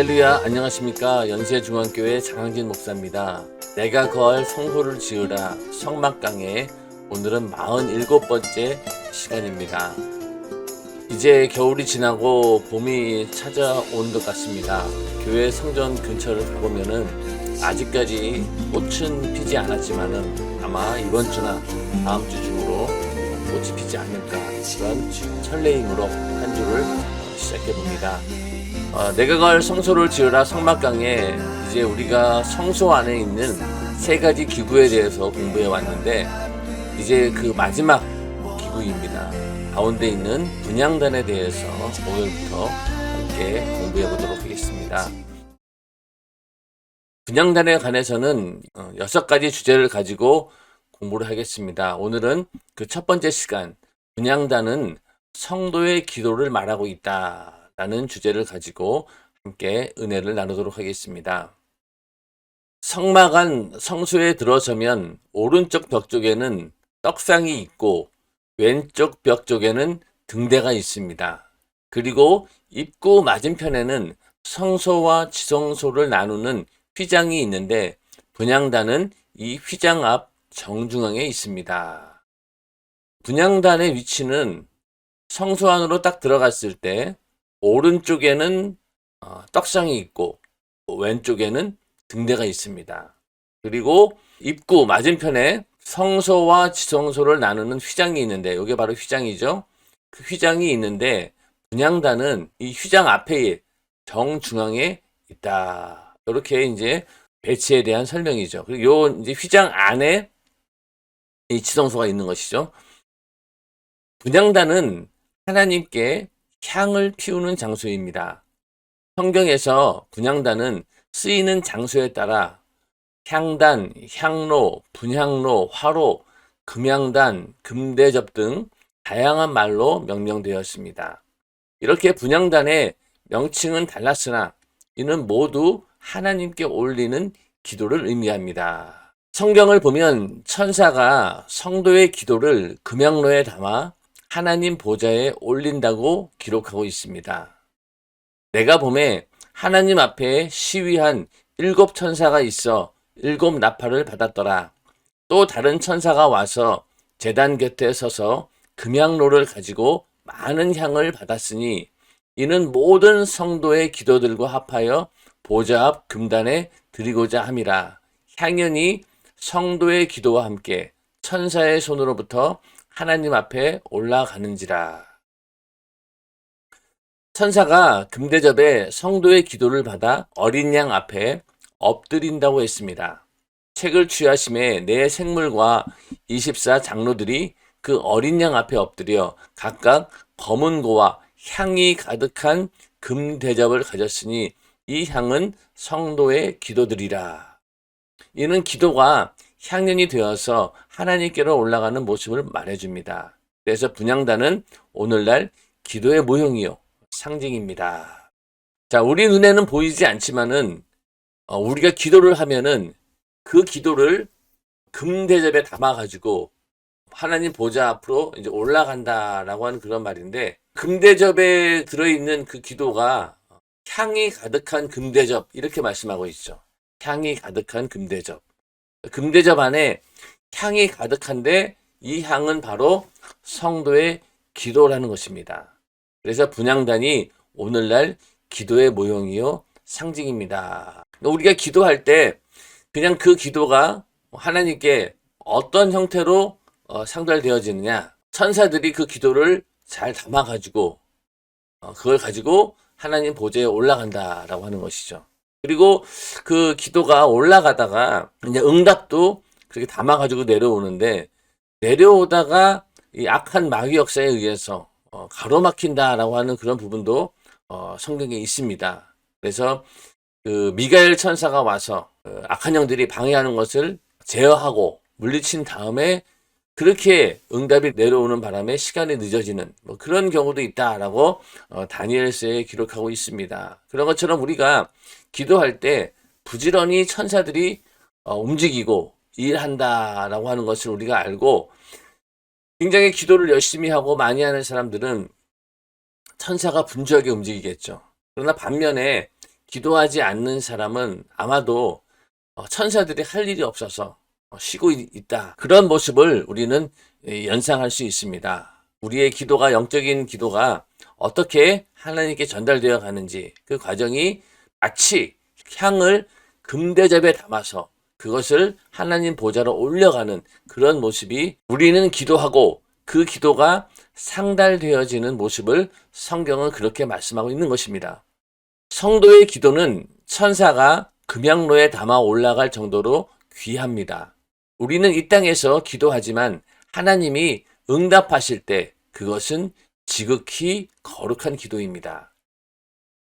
할렐루야, 안녕하십니까. 연세중앙교회 장항진 목사입니다. 내가 거할 성소를 지으라 성막강의 오늘은 47번째 시간입니다. 이제 겨울이 지나고 봄이 찾아온 것 같습니다. 교회 성전 근처를 가보면은 아직까지 꽃은 피지 않았지만은 아마 이번 주나 다음 주 중으로 꽃이 피지 않을까, 그런 설레임으로 한 주를 시작해 봅니다. 내가 갈 성소를 지으라 성막강에 이제 우리가 성소 안에 있는 세 가지 기구에 대해서 공부해 왔는데, 이제 그 마지막 기구입니다. 가운데 있는 분향단에 대해서 오늘부터 함께 공부해 보도록 하겠습니다. 분향단에 관해서는 6가지 주제를 가지고 공부를 하겠습니다. 오늘은 그 첫 번째 시간, 분향단은 성도의 기도를 말하고 있다 라는 주제를 가지고 함께 은혜를 나누도록 하겠습니다. 성막 성소에 들어서면 오른쪽 벽 쪽에는 떡상이 있고 왼쪽 벽 쪽에는 등대가 있습니다. 그리고 입구 맞은편에는 성소와 지성소를 나누는 휘장이 있는데, 분향단은 이 휘장 앞 정중앙에 있습니다. 분향단의 위치는 성소 안으로 딱 들어갔을 때 오른쪽에는 떡상이 있고 왼쪽에는 등대가 있습니다. 그리고 입구 맞은편에 성소와 지성소를 나누는 휘장이 있는데, 이게 바로 휘장이죠. 그 휘장이 있는데 분향단은 이 휘장 앞에 정중앙에 있다. 이렇게 이제 배치에 대한 설명이죠. 그리고 요 이제 휘장 안에 이 지성소가 있는 것이죠. 분향단은 하나님께 향을 피우는 장소입니다. 성경에서 분향단은 쓰이는 장소에 따라 향단, 향로, 분향로, 화로, 금향단, 금대접 등 다양한 말로 명명되었습니다. 이렇게 분향단의 명칭은 달랐으나 이는 모두 하나님께 올리는 기도를 의미합니다. 성경을 보면 천사가 성도의 기도를 금향로에 담아 하나님 보좌에 올린다고 기록하고 있습니다. 내가 봄에 하나님 앞에 시위한 7 천사가 있어 7 나팔을 받았더라. 또 다른 천사가 와서 제단 곁에 서서 금향로를 가지고 많은 향을 받았으니 이는 모든 성도의 기도들과 합하여 보좌 앞 금단에 드리고자 함이라. 향연이 성도의 기도와 함께 천사의 손으로부터 하나님 앞에 올라가는지라. 천사가 금대접에 성도의 기도를 받아 어린 양 앞에 엎드린다고 했습니다. 책을 취하심에 네 생물과 24 장로들이 그 어린 양 앞에 엎드려 각각 검은 고와 향이 가득한 금대접을 가졌으니 이 향은 성도의 기도들이라. 이는 기도가 향연이 되어서 하나님께로 올라가는 모습을 말해줍니다. 그래서 분향단은 오늘날 기도의 모형이요, 상징입니다. 자, 우리 눈에는 보이지 않지만은 우리가 기도를 하면은 그 기도를 금대접에 담아가지고 하나님 보좌 앞으로 이제 올라간다라고 하는 그런 말인데, 금대접에 들어있는 그 기도가 향이 가득한 금대접, 이렇게 말씀하고 있죠. 향이 가득한 금대접. 금대접 안에 향이 가득한데 이 향은 바로 성도의 기도라는 것입니다. 그래서 분향단이 오늘날 기도의 모형이요, 상징입니다. 우리가 기도할 때 그냥 그 기도가 하나님께 어떤 형태로 상달되어지느냐, 천사들이 그 기도를 잘 담아가지고 그걸 가지고 하나님 보좌에 올라간다라고 하는 것이죠. 그리고 그 기도가 올라가다가 이제 응답도 그렇게 담아가지고 내려오는데, 내려오다가 이 악한 마귀 역사에 의해서 가로막힌다라고 하는 그런 부분도 성경에 있습니다. 그래서 그 미가엘 천사가 와서 악한 영들이 방해하는 것을 제어하고 물리친 다음에 그렇게 응답이 내려오는 바람에 시간이 늦어지는 그런 경우도 있다라고 다니엘서에 기록하고 있습니다. 그런 것처럼 우리가 기도할 때 부지런히 천사들이 움직이고 일한다라고 하는 것을 우리가 알고, 굉장히 기도를 열심히 하고 많이 하는 사람들은 천사가 분주하게 움직이겠죠. 그러나 반면에 기도하지 않는 사람은 아마도 천사들이 할 일이 없어서 쉬고 있다. 그런 모습을 우리는 연상할 수 있습니다. 우리의 기도가, 영적인 기도가 어떻게 하나님께 전달되어 가는지, 그 과정이 마치 향을 금대접에 담아서 그것을 하나님 보좌로 올려가는 그런 모습이, 우리는 기도하고 그 기도가 상달되어지는 모습을 성경은 그렇게 말씀하고 있는 것입니다. 성도의 기도는 천사가 금양로에 담아 올라갈 정도로 귀합니다. 우리는 이 땅에서 기도하지만 하나님이 응답하실 때 그것은 지극히 거룩한 기도입니다.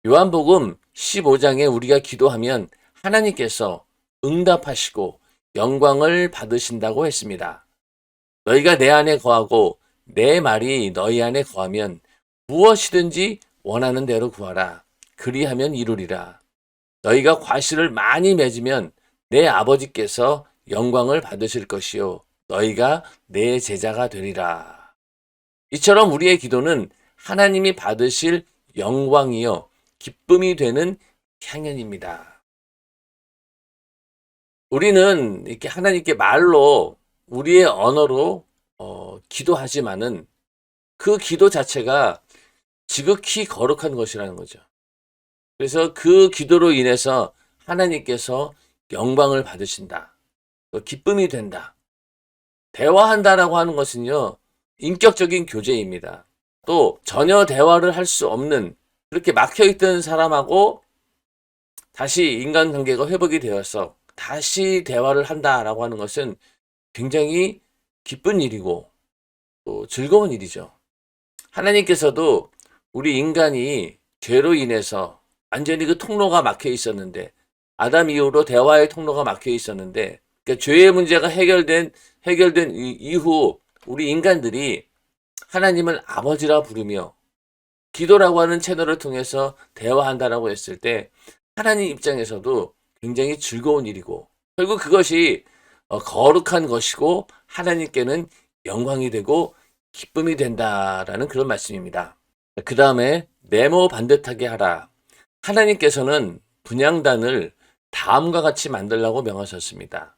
요한복음 15장에 우리가 기도하면 하나님께서 응답하시고 영광을 받으신다고 했습니다. 너희가 내 안에 거하고 내 말이 너희 안에 거하면 무엇이든지 원하는 대로 구하라. 그리하면 이루리라. 너희가 과실을 많이 맺으면 내 아버지께서 영광을 받으실 것이요 너희가 내 제자가 되리라. 이처럼 우리의 기도는 하나님이 받으실 영광이요 기쁨이 되는 향연입니다. 우리는 이렇게 하나님께 말로, 우리의 언어로 기도하지만은 그 기도 자체가 지극히 거룩한 것이라는 거죠. 그래서 그 기도로 인해서 하나님께서 영광을 받으신다. 기쁨이 된다. 대화한다라고 하는 것은요, 인격적인 교제입니다. 또 전혀 대화를 할 수 없는, 그렇게 막혀있던 사람하고 다시 인간관계가 회복이 되어서 다시 대화를 한다라고 하는 것은 굉장히 기쁜 일이고 또 즐거운 일이죠. 하나님께서도 우리 인간이 죄로 인해서 완전히 그 통로가 막혀 있었는데, 아담 이후로 대화의 통로가 막혀 있었는데, 그러니까 죄의 문제가 해결된 이후 우리 인간들이 하나님을 아버지라 부르며 기도라고 하는 채널을 통해서 대화한다라고 했을 때 하나님 입장에서도 굉장히 즐거운 일이고, 결국 그것이 거룩한 것이고 하나님께는 영광이 되고 기쁨이 된다라는 그런 말씀입니다. 그 다음에 네모 반듯하게 하라. 하나님께서는 분향단을 다음과 같이 만들라고 명하셨습니다.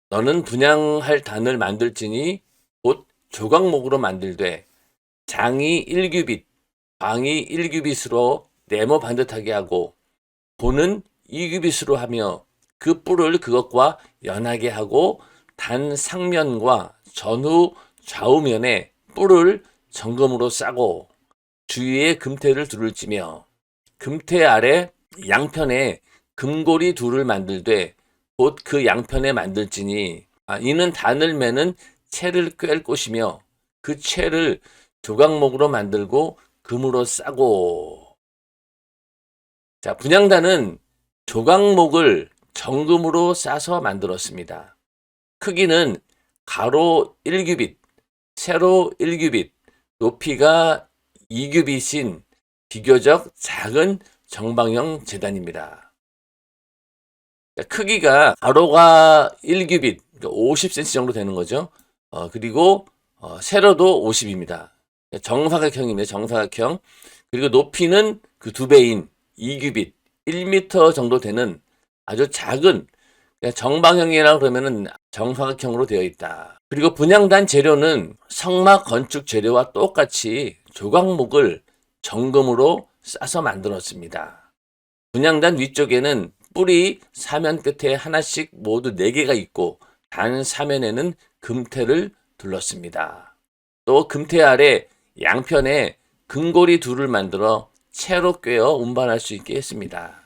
너는 분향할 단을 만들지니 곧 조각목으로 만들되 장이 1규빗, 방이 1규빗으로 네모 반듯하게 하고 본은 2규빗으로 하며 그 뿔을 그것과 연하게 하고 단 상면과 전후 좌우면에 뿔을 정금으로 싸고 주위에 금태를 둘을 찌며 금태 아래 양편에 금고리 둘을 만들되 곧 그 양편에 만들지니 이는 단을 매는 채를 꿰을 것이며 그 채를 조각목으로 만들고 금으로 싸고. 자, 분향단은 조각목을 정금으로 싸서 만들었습니다. 크기는 가로 1규빗, 세로 1규빗, 높이가 2규빗인 비교적 작은 정방형 제단입니다. 크기가 가로가 1규빗, 그러니까 50cm 정도 되는 거죠. 그리고 세로도 50입니다. 정사각형입니다. 정사각형. 그리고 높이는 그 2배인 2규빗, 1m 정도 되는 아주 작은, 정방형이라 그러면은 정사각형으로 되어 있다. 그리고 분향단 재료는 성막 건축 재료와 똑같이 조각목을 정금으로 싸서 만들었습니다. 분향단 위쪽에는 뿔이 사면 끝에 하나씩 모두 4개가 있고 단 사면에는 금태를 둘렀습니다. 또 금태 아래 양편에 금고리 둘을 만들어 채로 꿰어 운반할 수 있게 했습니다.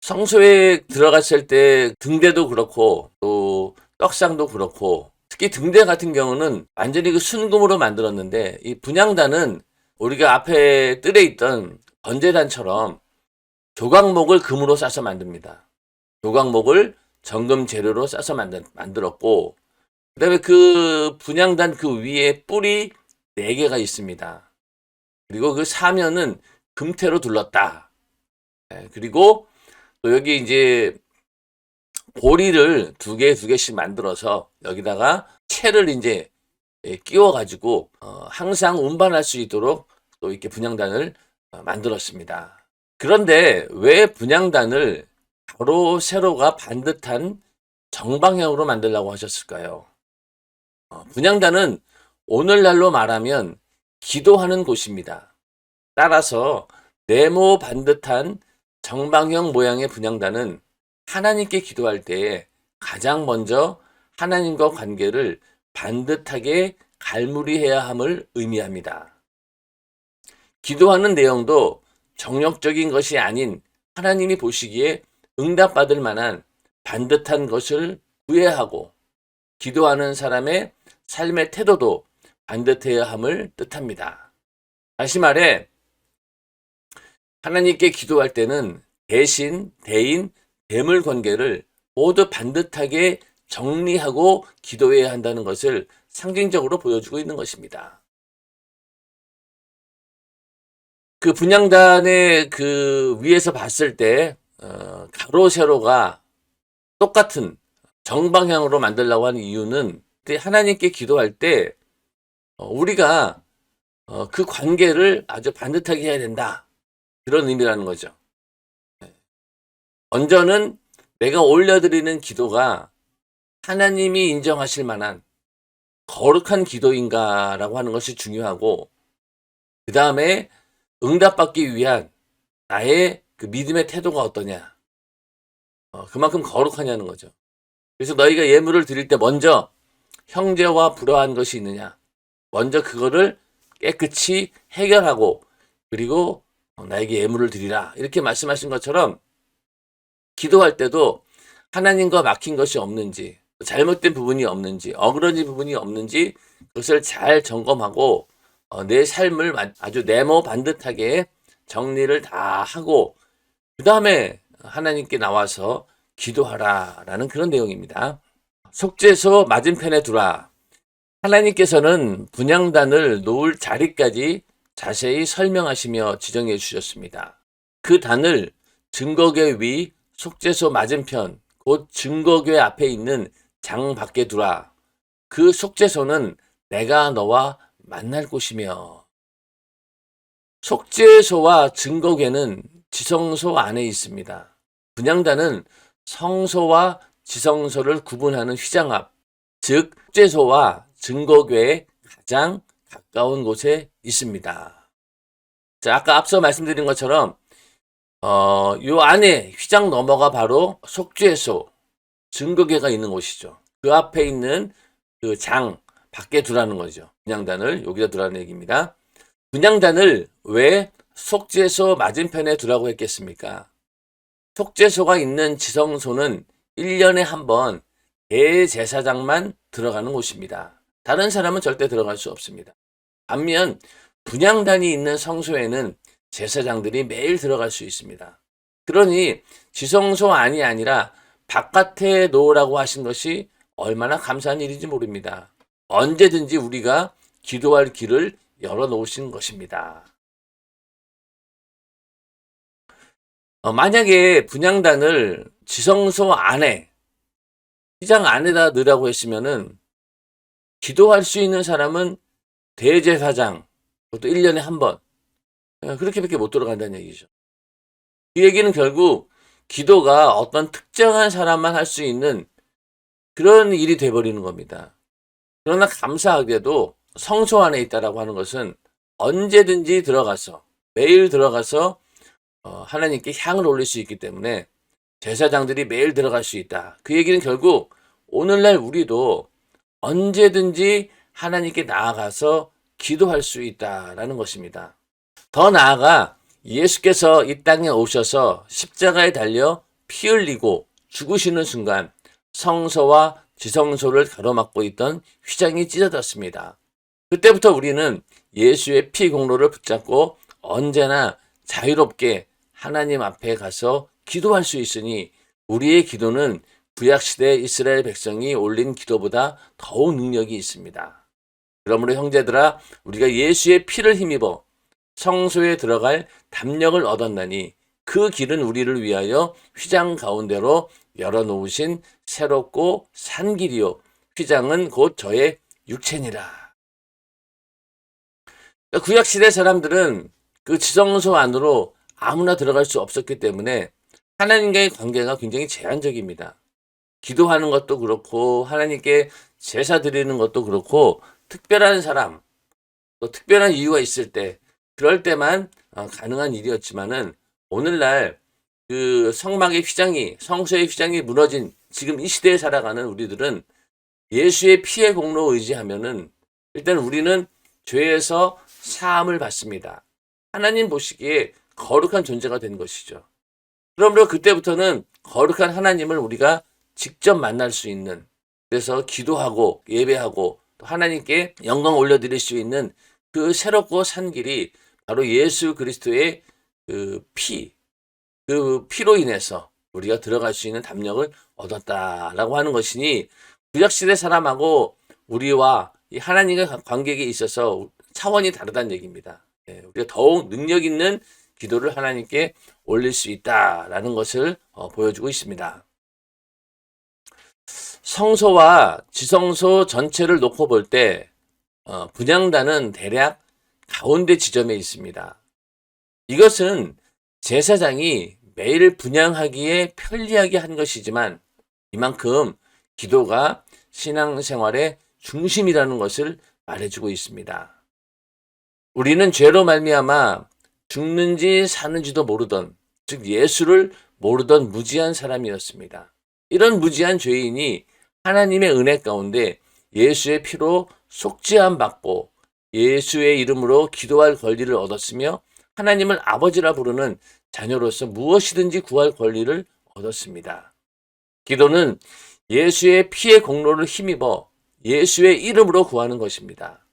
성소에 들어갔을 때 등대도 그렇고 또 떡상도 그렇고, 특히 등대 같은 경우는 완전히 그 순금으로 만들었는데, 이 분향단은 우리가 앞에 뜰에 있던 번제단처럼 조각목을 금으로 싸서 만듭니다. 조각목을 정금 재료로 싸서 만들었고, 그 다음에 그 분향단 그 위에 뿔이 4개가 있습니다. 그리고 그 사면은 금태로 둘렀다. 그리고 또 여기 이제 고리를 2개씩 만들어서 여기다가 채를 이제 끼워가지고 항상 운반할 수 있도록 또 이렇게 분향단을 만들었습니다. 그런데 왜 분향단을 가로 세로가 반듯한 정방향으로 만들라고 하셨을까요? 분향단은 오늘날로 말하면 기도하는 곳입니다. 따라서 네모 반듯한 정방형 모양의 분향단은 하나님께 기도할 때에 가장 먼저 하나님과 관계를 반듯하게 갈무리해야 함을 의미합니다. 기도하는 내용도 정욕적인 것이 아닌 하나님이 보시기에 응답받을 만한 반듯한 것을 구해야 하고, 기도하는 사람의 삶의 태도도 반듯해야 함을 뜻합니다. 다시 말해 하나님께 기도할 때는 대신, 대인, 대물 관계를 모두 반듯하게 정리하고 기도해야 한다는 것을 상징적으로 보여주고 있는 것입니다. 그 분향단의 그 위에서 봤을 때 가로 세로가 똑같은 정방향으로 만들려고 하는 이유는 하나님께 기도할 때 우리가 그 관계를 아주 반듯하게 해야 된다, 그런 의미라는 거죠. 먼저는 내가 올려드리는 기도가 하나님이 인정하실 만한 거룩한 기도인가라고 하는 것이 중요하고, 그 다음에 응답받기 위한 나의 그 믿음의 태도가 어떠냐, 그만큼 거룩하냐는 거죠. 그래서 너희가 예물을 드릴 때 먼저 형제와 불화한 것이 있느냐, 먼저 그거를 깨끗이 해결하고 그리고 나에게 예물을 드리라, 이렇게 말씀하신 것처럼 기도할 때도 하나님과 막힌 것이 없는지, 잘못된 부분이 없는지, 어그러진 부분이 없는지 그것을 잘 점검하고 내 삶을 아주 네모 반듯하게 정리를 다 하고 그 다음에 하나님께 나와서 기도하라라는 그런 내용입니다. 속죄소 맞은편에 두라. 하나님께서는 분향단을 놓을 자리까지 자세히 설명하시며 지정해 주셨습니다. 그 단을 증거궤 위 속죄소 맞은편, 곧 증거궤 앞에 있는 장 밖에 두라. 그 속죄소는 내가 너와 만날 곳이며. 속죄소와 증거궤는 지성소 안에 있습니다. 분향단은 성소와 지성소를 구분하는 휘장앞, 즉 속죄소와 증거궤에 가장 가까운 곳에 있습니다. 자, 아까 앞서 말씀드린 것처럼 요 안에 휘장 넘어가 바로 속죄소, 증거궤가 있는 곳이죠. 그 앞에 있는 그 장 밖에 두라는 거죠. 분향단을 여기다 두라는 얘기입니다. 분향단을 왜 속죄소 맞은편에 두라고 했겠습니까? 속죄소가 있는 지성소는 1년에 한 번 대제사장만 들어가는 곳입니다. 다른 사람은 절대 들어갈 수 없습니다. 반면 분향단이 있는 성소에는 제사장들이 매일 들어갈 수 있습니다. 그러니 지성소 안이 아니라 바깥에 놓으라고 하신 것이 얼마나 감사한 일인지 모릅니다. 언제든지 우리가 기도할 길을 열어놓으신 것입니다. 만약에 분향단을 지성소 안에, 휘장 안에다 넣으라고 했으면은 기도할 수 있는 사람은 대제사장, 그것도 1년에 한 번, 그렇게밖에 못 들어간다는 얘기죠. 이 얘기는 결국 기도가 어떤 특정한 사람만 할 수 있는 그런 일이 돼버리는 겁니다. 그러나 감사하게도 성소 안에 있다라고 하는 것은 언제든지 들어가서, 매일 들어가서 하나님께 향을 올릴 수 있기 때문에 제사장들이 매일 들어갈 수 있다. 그 얘기는 결국 오늘날 우리도 언제든지 하나님께 나아가서 기도할 수 있다라는 것입니다. 더 나아가 예수께서 이 땅에 오셔서 십자가에 달려 피 흘리고 죽으시는 순간 성소와 지성소를 가로막고 있던 휘장이 찢어졌습니다. 그때부터 우리는 예수의 피 공로를 붙잡고 언제나 자유롭게 하나님 앞에 가서 기도할 수 있으니 우리의 기도는 구약시대 이스라엘 백성이 올린 기도보다 더욱 능력이 있습니다. 그러므로 형제들아, 우리가 예수의 피를 힘입어 성소에 들어갈 담력을 얻었나니 그 길은 우리를 위하여 휘장 가운데로 열어놓으신 새롭고 산 길이요 휘장은 곧 저의 육체니라. 구약시대 사람들은 그 지성소 안으로 아무나 들어갈 수 없었기 때문에 하나님과의 관계가 굉장히 제한적입니다. 기도하는 것도 그렇고 하나님께 제사 드리는 것도 그렇고 특별한 사람, 또 특별한 이유가 있을 때 그럴 때만 가능한 일이었지만은 오늘날 그 성막의 휘장이 성소의 휘장이 무너진 지금 이 시대에 살아가는 우리들은 예수의 피의 공로 의지하면은 일단 우리는 죄에서 사함을 받습니다. 하나님 보시기에 거룩한 존재가 된 것이죠. 그러므로 그때부터는 거룩한 하나님을 우리가 직접 만날 수 있는, 그래서 기도하고 예배하고 또 하나님께 영광 올려드릴 수 있는 그 새롭고 산 길이 바로 예수 그리스도의 그 피로 인해서 우리가 들어갈 수 있는 담력을 얻었다라고 하는 것이니 구약시대 사람하고 우리와 이 하나님의 관계에 있어서 차원이 다르다는 얘기입니다. 우리가 더욱 능력 있는 기도를 하나님께 올릴 수 있다라는 것을 보여주고 있습니다. 성소와 지성소 전체를 놓고 볼 때 분향단은 대략 가운데 지점에 있습니다. 이것은 제사장이 매일 분향하기에 편리하게 한 것이지만 이만큼 기도가 신앙생활의 중심이라는 것을 말해주고 있습니다. 우리는 죄로 말미암아 죽는지 사는지도 모르던, 즉 예수를 모르던 무지한 사람이었습니다. 이런 무지한 죄인이 하나님의 은혜 가운데 예수의 피로 속죄함 받고 예수의 이름으로 기도할 권리를 얻었으며 하나님을 아버지라 부르는 자녀로서 무엇이든지 구할 권리를 얻었습니다. 기도는 예수의 피의 공로를 힘입어 예수의 이름으로 구하는 것입니다.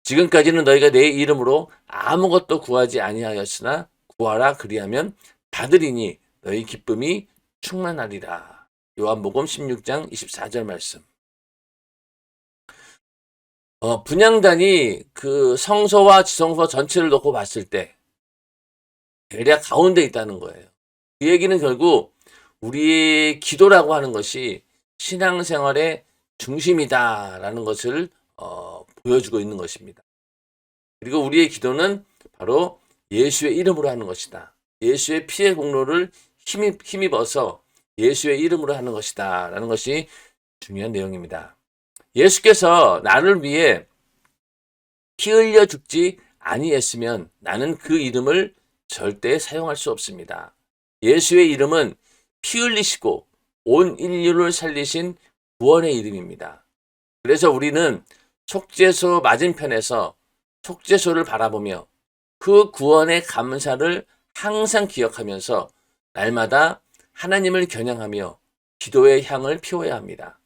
지금까지는 너희가 내 이름으로 아무것도 구하지 아니하였으나 구하라 그리하면 받으리니 너희 기쁨이 충만하리라. 요한복음 16장 24절 말씀. 분향단이 그 성소와 지성소 전체를 놓고 봤을 때 대략 가운데 있다는 거예요. 그 얘기는 결국 우리의 기도라고 하는 것이 신앙생활의 중심이다라는 것을 보여주고 있는 것입니다. 그리고 우리의 기도는 바로 예수의 이름으로 하는 것이다. 예수의 피의 공로를 힘입어서 예수의 이름으로 하는 것이다 라는 것이 중요한 내용입니다. 예수께서 나를 위해 피 흘려 죽지 아니했으면 나는 그 이름을 절대 사용할 수 없습니다. 예수의 이름은 피 흘리시고 온 인류를 살리신 구원의 이름입니다. 그래서 우리는 속죄소 맞은편에서 속죄소를 바라보며 그 구원의 감사를 항상 기억하면서 날마다 하나님을 겨냥하며 기도의 향을 피워야 합니다.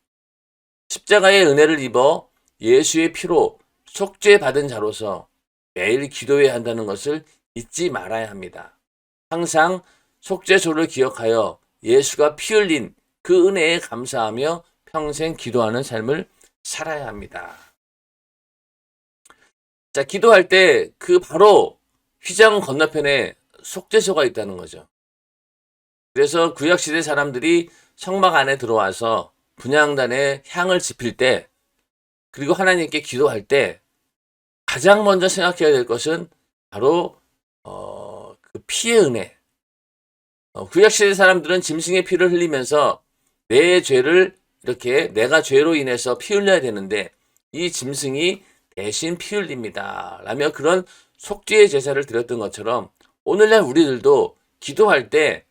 십자가의 은혜를 입어 예수의 피로 속죄받은 자로서 매일 기도해야 한다는 것을 잊지 말아야 합니다. 항상 속죄소를 기억하여 예수가 피 흘린 그 은혜에 감사하며 평생 기도하는 삶을 살아야 합니다. 자, 기도할 때 그 바로 휘장 건너편에 속죄소가 있다는 거죠. 그래서 구약시대 사람들이 성막 안에 들어와서 분향단에 향을 지필 때, 그리고 하나님께 기도할 때 가장 먼저 생각해야 될 것은 바로 그 피의 은혜. 구약시대 사람들은 짐승의 피를 흘리면서 내 죄를 이렇게 내가 죄로 인해서 피 흘려야 되는데 이 짐승이 대신 피 흘립니다 라며 그런 속죄의 제사를 드렸던 것처럼 오늘날 우리들도 기도할 때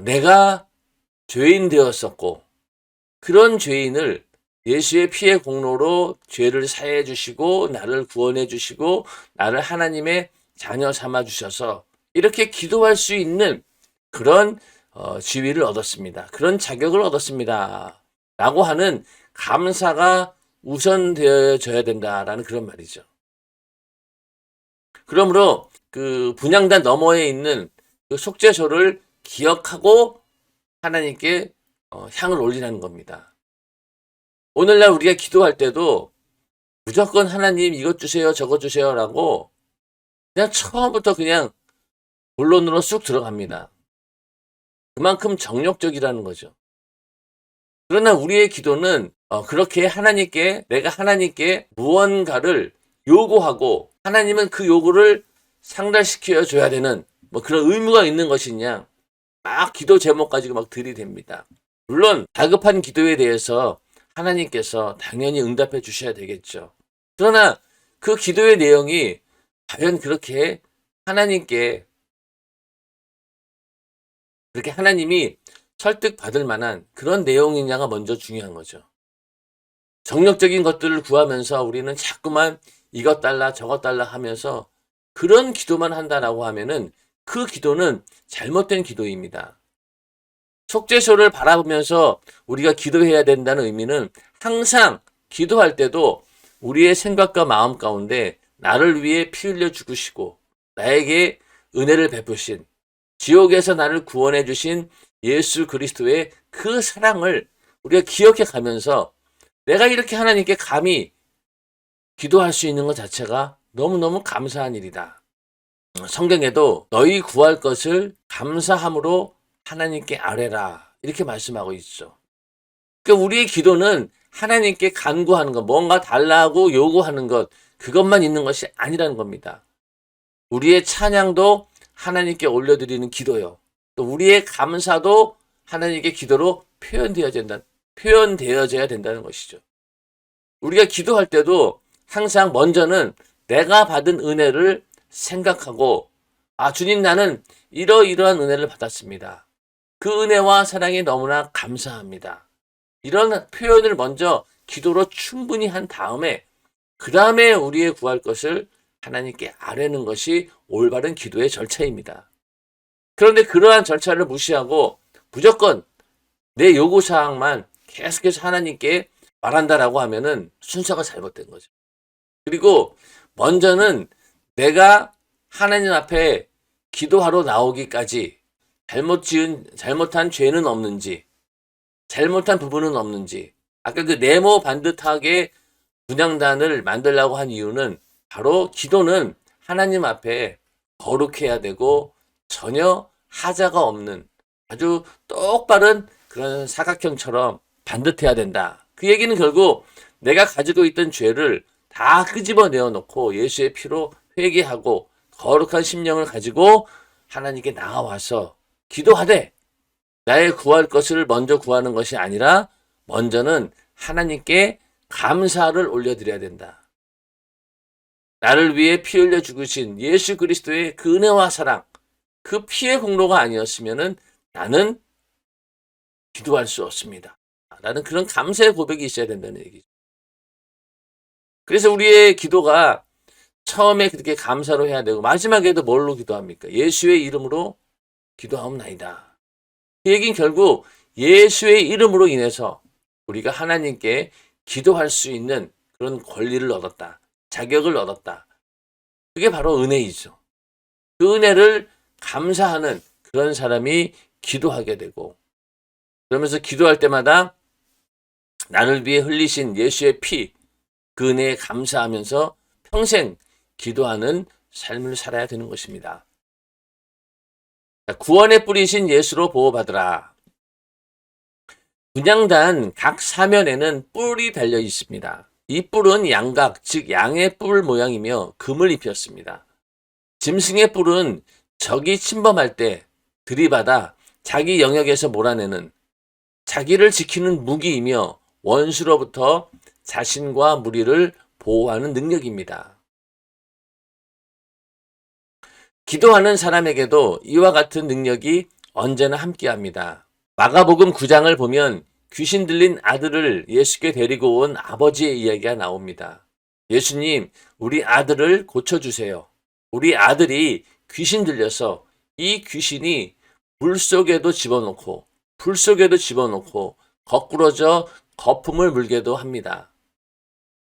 내가 죄인 되었었고 그런 죄인을 예수의 피의 공로로 죄를 사해 주시고 나를 구원해 주시고 나를 하나님의 자녀 삼아 주셔서 이렇게 기도할 수 있는 그런 지위를 얻었습니다. 그런 자격을 얻었습니다. 라고 하는 감사가 우선되어져야 된다라는 그런 말이죠. 그러므로 그 분향단 너머에 있는 그 속죄소를 기억하고 하나님께 향을 올리라는 겁니다. 오늘날 우리가 기도할 때도 무조건 하나님 이것 주세요 저것 주세요 라고 그냥 처음부터 그냥 본론으로 쑥 들어갑니다. 그만큼 정욕적이라는 거죠. 그러나 우리의 기도는 그렇게 하나님께 내가 하나님께 무언가를 요구하고 하나님은 그 요구를 상달시켜 줘야 되는 뭐 그런 의무가 있는 것이냐, 막 기도 제목 가지고 막 들이댑니다. 물론 다급한 기도에 대해서 하나님께서 당연히 응답해 주셔야 되겠죠. 그러나 그 기도의 내용이 과연 그렇게 하나님께, 그렇게 하나님이 설득받을 만한 그런 내용이냐가 먼저 중요한 거죠. 정력적인 것들을 구하면서 우리는 자꾸만 이것 달라 저것 달라 하면서 그런 기도만 한다라고 하면은 그 기도는 잘못된 기도입니다. 속죄소를 바라보면서 우리가 기도해야 된다는 의미는 항상 기도할 때도 우리의 생각과 마음 가운데 나를 위해 피 흘려 죽으시고 나에게 은혜를 베푸신, 지옥에서 나를 구원해 주신 예수 그리스도의 그 사랑을 우리가 기억해 가면서 내가 이렇게 하나님께 감히 기도할 수 있는 것 자체가 너무너무 감사한 일이다. 성경에도 너희 구할 것을 감사함으로 하나님께 아뢰라, 이렇게 말씀하고 있죠. 그러니까 우리의 기도는 하나님께 간구하는 것, 뭔가 달라고 요구하는 것, 그것만 있는 것이 아니라는 겁니다. 우리의 찬양도 하나님께 올려드리는 기도요. 또 우리의 감사도 하나님께 기도로 표현되어져야 된다는 것이죠. 우리가 기도할 때도 항상 먼저는 내가 받은 은혜를 생각하고, 아, 주님, 나는 이러이러한 은혜를 받았습니다. 그 은혜와 사랑이 너무나 감사합니다. 이런 표현을 먼저 기도로 충분히 한 다음에, 그 다음에 우리의 구할 것을 하나님께 아뢰는 것이 올바른 기도의 절차입니다. 그런데 그러한 절차를 무시하고 무조건 내 요구사항만 계속해서 하나님께 말한다라고 하면은 순서가 잘못된 거죠. 그리고 먼저는 내가 하나님 앞에 기도하러 나오기까지 잘못한 죄는 없는지, 잘못한 부분은 없는지, 아까 그 네모 반듯하게 분향단을 만들려고 한 이유는 바로 기도는 하나님 앞에 거룩해야 되고 전혀 하자가 없는 아주 똑바른 그런 사각형처럼 반듯해야 된다. 그 얘기는 결국 내가 가지고 있던 죄를 다 끄집어 내어놓고 예수의 피로 회개하고 거룩한 심령을 가지고 하나님께 나아와서 기도하되, 나의 구할 것을 먼저 구하는 것이 아니라 먼저는 하나님께 감사를 올려드려야 된다. 나를 위해 피 흘려 죽으신 예수 그리스도의 그 은혜와 사랑, 그 피의 공로가 아니었으면 나는 기도할 수 없습니다. 라는 그런 감사의 고백이 있어야 된다는 얘기죠. 그래서 우리의 기도가 처음에 그렇게 감사로 해야 되고 마지막에도 뭘로 기도합니까? 예수의 이름으로 기도하옵나이다. 그 얘기는 결국 예수의 이름으로 인해서 우리가 하나님께 기도할 수 있는 그런 권리를 얻었다. 자격을 얻었다. 그게 바로 은혜이죠. 그 은혜를 감사하는 그런 사람이 기도하게 되고, 그러면서 기도할 때마다 나를 위해 흘리신 예수의 피, 그 은혜에 감사하면서 평생 기도하는 삶을 살아야 되는 것입니다. 구원의 뿌리신 예수로 보호받으라. 분향단 각 사면에는 뿔이 달려 있습니다. 이 뿔은 양각, 즉 양의 뿔 모양이며 금을 입혔습니다. 짐승의 뿔은 적이 침범할 때 들이받아 자기 영역에서 몰아내는, 자기를 지키는 무기이며 원수로부터 자신과 무리를 보호하는 능력입니다. 기도하는 사람에게도 이와 같은 능력이 언제나 함께합니다. 마가복음 9장을 보면 귀신 들린 아들을 예수께 데리고 온 아버지의 이야기가 나옵니다. 예수님, 우리 아들을 고쳐주세요. 우리 아들이 귀신 들려서 이 귀신이 물 속에도 집어넣고 불 속에도 집어넣고 거꾸러져 거품을 물게도 합니다.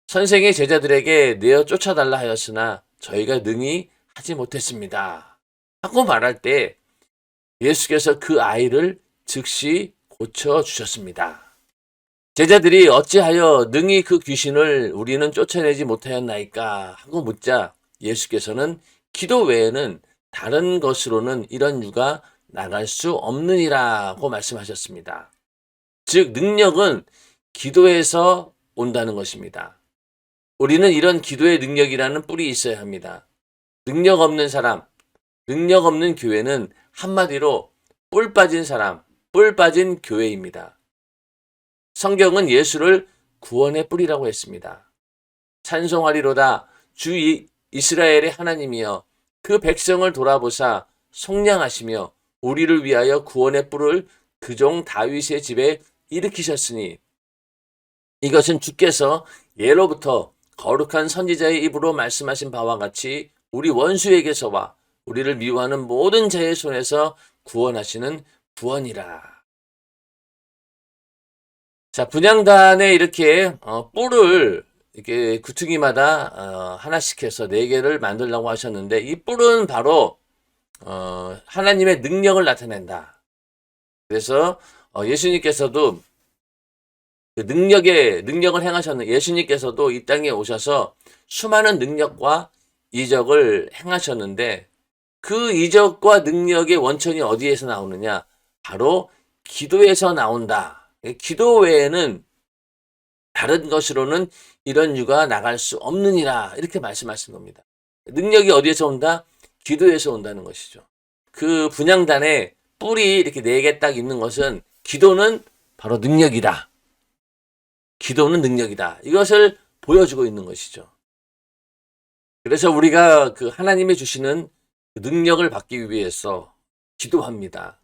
선생의 제자들에게 내어 쫓아달라 하였으나 저희가 능히 하지 못했습니다. 하고 말할 때 예수께서 그 아이를 즉시 고쳐주셨습니다. 제자들이 어찌하여 능히 그 귀신을 우리는 쫓아내지 못하였나이까 하고 묻자 예수께서는 기도 외에는 다른 것으로는 이런 유가 나갈 수 없느니라고 말씀하셨습니다. 즉 능력은 기도에서 온다는 것입니다. 우리는 이런 기도의 능력이라는 뿔이 있어야 합니다. 능력 없는 사람, 능력 없는 교회는 한마디로 뿔 빠진 사람, 뿔 빠진 교회입니다. 성경은 예수를 구원의 뿔이라고 했습니다. 찬송하리로다 주 이스라엘의 하나님이여 그 백성을 돌아보사 속량하시며 우리를 위하여 구원의 뿔을 그 종 다윗의 집에 일으키셨으니 이것은 주께서 예로부터 거룩한 선지자의 입으로 말씀하신 바와 같이 우리 원수에게서와 우리를 미워하는 모든 자의 손에서 구원하시는 구원이라. 자, 분향단에 이렇게 뿔을 이렇게 구퉁이마다 하나씩 해서 4개를 만들라고 하셨는데 이 뿔은 바로 하나님의 능력을 나타낸다. 그래서 예수님께서도 그 능력을 행하셨는 예수님께서도 이 땅에 오셔서 수많은 능력과 이적을 행하셨는데 그 이적과 능력의 원천이 어디에서 나오느냐? 바로 기도에서 나온다. 기도 외에는 다른 것으로는 이런 유가 나갈 수 없느니라. 이렇게 말씀하신 겁니다. 능력이 어디에서 온다? 기도에서 온다는 것이죠. 그 분향단에 뿔이 이렇게 4개 딱 있는 것은 기도는 바로 능력이다. 기도는 능력이다. 이것을 보여주고 있는 것이죠. 그래서 우리가 그 하나님이 주시는 능력을 받기 위해서 기도합니다.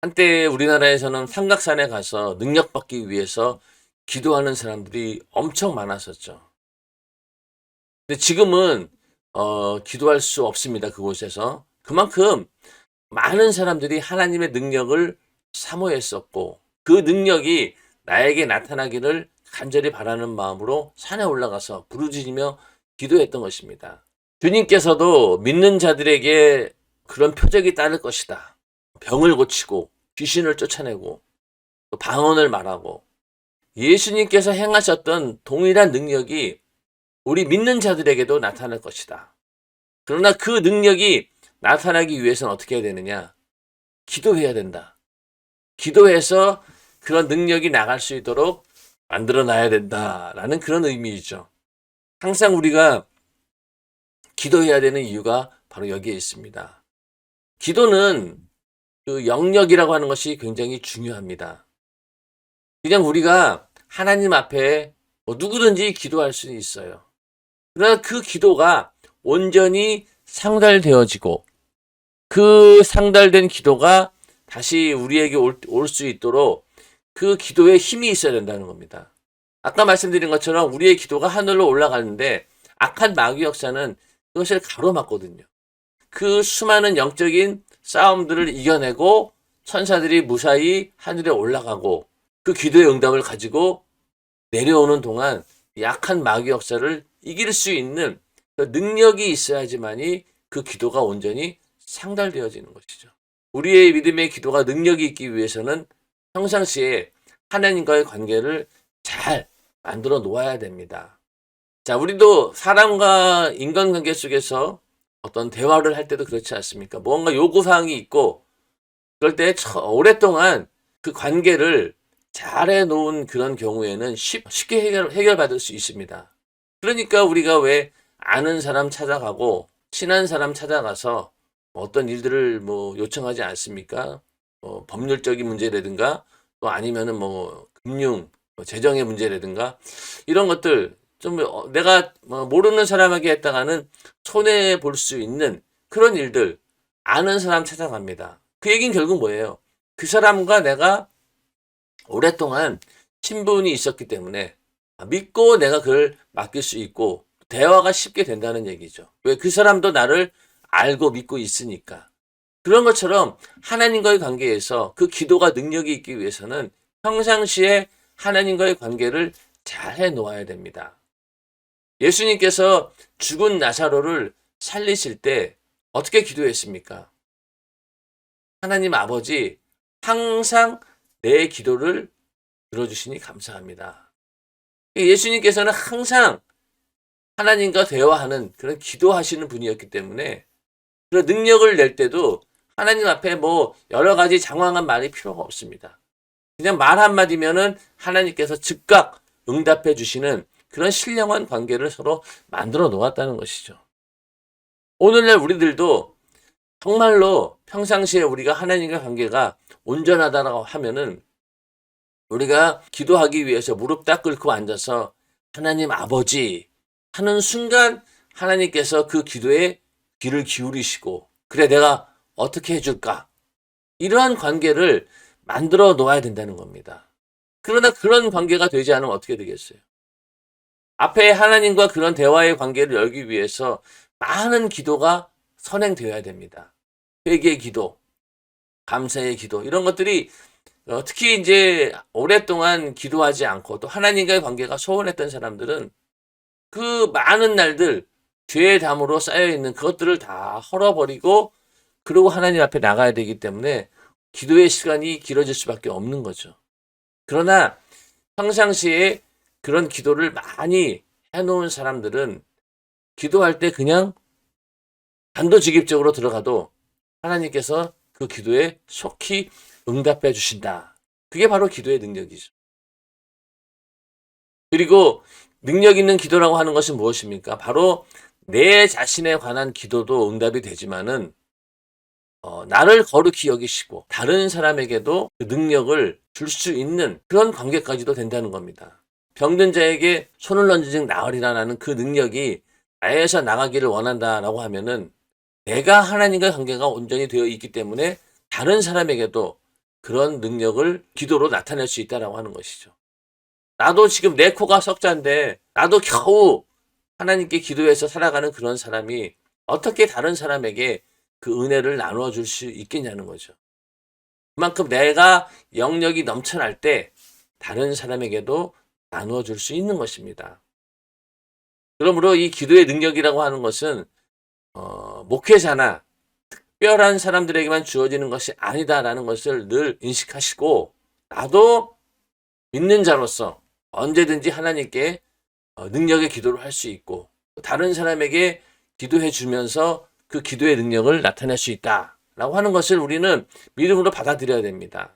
한때 우리나라에서는 삼각산에 가서 능력 받기 위해서 기도하는 사람들이 엄청 많았었죠. 근데 지금은 기도할 수 없습니다. 그곳에서. 그만큼 많은 사람들이 하나님의 능력을 사모했었고 그 능력이 나에게 나타나기를 간절히 바라는 마음으로 산에 올라가서 부르짖으며 기도했던 것입니다. 주님께서도 믿는 자들에게 그런 표적이 따를 것이다. 병을 고치고 귀신을 쫓아내고 또 방언을 말하고 예수님께서 행하셨던 동일한 능력이 우리 믿는 자들에게도 나타날 것이다. 그러나 그 능력이 나타나기 위해서는 어떻게 해야 되느냐? 기도해야 된다. 기도해서 그런 능력이 나갈 수 있도록 만들어 놔야 된다라는 그런 의미이죠. 항상 우리가 기도해야 되는 이유가 바로 여기에 있습니다. 기도는 그 영역이라고 하는 것이 굉장히 중요합니다. 그냥 우리가 하나님 앞에 누구든지 기도할 수는 있어요. 그러나 그 기도가 온전히 상달되어지고 그 상달된 기도가 다시 우리에게 올 수 있도록 그 기도에 힘이 있어야 된다는 겁니다. 아까 말씀드린 것처럼 우리의 기도가 하늘로 올라가는데 악한 마귀 역사는 그것을 가로막거든요. 그 수많은 영적인 싸움들을 이겨내고 천사들이 무사히 하늘에 올라가고 그 기도의 응답을 가지고 내려오는 동안 약한 마귀 역사를 이길 수 있는 그 능력이 있어야지만이 그 기도가 온전히 상달되어지는 것이죠. 우리의 믿음의 기도가 능력이 있기 위해서는 평상시에 하나님과의 관계를 잘 만들어 놓아야 됩니다. 자, 우리도 사람과 인간관계 속에서 어떤 대화를 할 때도 그렇지 않습니까? 뭔가 요구사항이 있고 그럴 때 오랫동안 그 관계를 잘 해놓은 그런 경우에는 쉽게 해결받을 수 있습니다. 그러니까 우리가 왜 아는 사람 찾아가고 친한 사람 찾아가서 어떤 일들을 요청하지 않습니까? 법률적인 문제라든가 또 아니면은 금융, 재정의 문제라든가 이런 것들 좀 내가 모르는 사람에게 했다가는 손해 볼 수 있는 그런 일들 아는 사람 찾아갑니다. 그 얘기는 결국 뭐예요? 그 사람과 내가 오랫동안 친분이 있었기 때문에 믿고 내가 그걸 맡길 수 있고 대화가 쉽게 된다는 얘기죠. 왜? 그 사람도 나를 알고 믿고 있으니까. 그런 것처럼 하나님과의 관계에서 그 기도가 능력이 있기 위해서는 평상시에 하나님과의 관계를 잘 해놓아야 됩니다. 예수님께서 죽은 나사로를 살리실 때 어떻게 기도했습니까? 하나님 아버지 항상 내 기도를 들어주시니 감사합니다. 예수님께서는 항상 하나님과 대화하는 그런 기도하시는 분이었기 때문에 그런 능력을 낼 때도 하나님 앞에 여러 가지 장황한 말이 필요가 없습니다. 그냥 말 한마디면은 하나님께서 즉각 응답해 주시는 그런 신령한 관계를 서로 만들어 놓았다는 것이죠. 오늘날 우리들도 정말로 평상시에 우리가 하나님과 관계가 온전하다고 하면은 우리가 기도하기 위해서 무릎 딱 꿇고 앉아서 하나님 아버지 하는 순간 하나님께서 그 기도에 귀를 기울이시고 그래 내가 어떻게 해줄까? 이러한 관계를 만들어 놓아야 된다는 겁니다. 그러나 그런 관계가 되지 않으면 어떻게 되겠어요? 앞에 하나님과 그런 대화의 관계를 열기 위해서 많은 기도가 선행되어야 됩니다. 회개의 기도, 감사의 기도 이런 것들이 특히 이제 오랫동안 기도하지 않고 또 하나님과의 관계가 소원했던 사람들은 그 많은 날들 죄의 담으로 쌓여있는 그것들을 다 헐어버리고 그러고 하나님 앞에 나가야 되기 때문에 기도의 시간이 길어질 수밖에 없는 거죠. 그러나 평상시에 그런 기도를 많이 해놓은 사람들은 기도할 때 그냥 단도직입적으로 들어가도 하나님께서 그 기도에 속히 응답해 주신다. 그게 바로 기도의 능력이죠. 그리고 능력 있는 기도라고 하는 것은 무엇입니까? 바로 내 자신에 관한 기도도 응답이 되지만은 나를 거룩히 여기시고 다른 사람에게도 그 능력을 줄 수 있는 그런 관계까지도 된다는 겁니다. 병든 자에게 손을 얹은 나으리라는 그 능력이 나에서 나가기를 원한다라고 하면은 내가 하나님과 관계가 온전히 되어 있기 때문에 다른 사람에게도 그런 능력을 기도로 나타낼 수 있다라고 하는 것이죠. 나도 지금 내 코가 석자인데 나도 겨우 하나님께 기도해서 살아가는 그런 사람이 어떻게 다른 사람에게 그 은혜를 나누어 줄 수 있겠냐는 거죠. 그만큼 내가 영역이 넘쳐날 때 다른 사람에게도 나누어 줄 수 있는 것입니다. 그러므로 이 기도의 능력이라고 하는 것은 목회자나 특별한 사람들에게만 주어지는 것이 아니다라는 것을 늘 인식하시고 나도 믿는 자로서 언제든지 하나님께 능력의 기도를 할 수 있고 다른 사람에게 기도해 주면서 그 기도의 능력을 나타낼 수 있다라고 하는 것을 우리는 믿음으로 받아들여야 됩니다.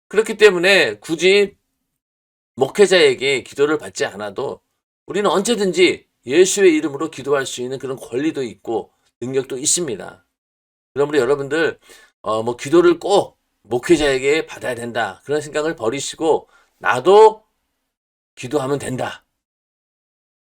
그렇기 때문에 굳이 목회자에게 기도를 받지 않아도 우리는 언제든지 예수의 이름으로 기도할 수 있는 그런 권리도 있고 능력도 있습니다. 그러므로 여러분들 기도를 꼭 목회자에게 받아야 된다 그런 생각을 버리시고 나도 기도하면 된다.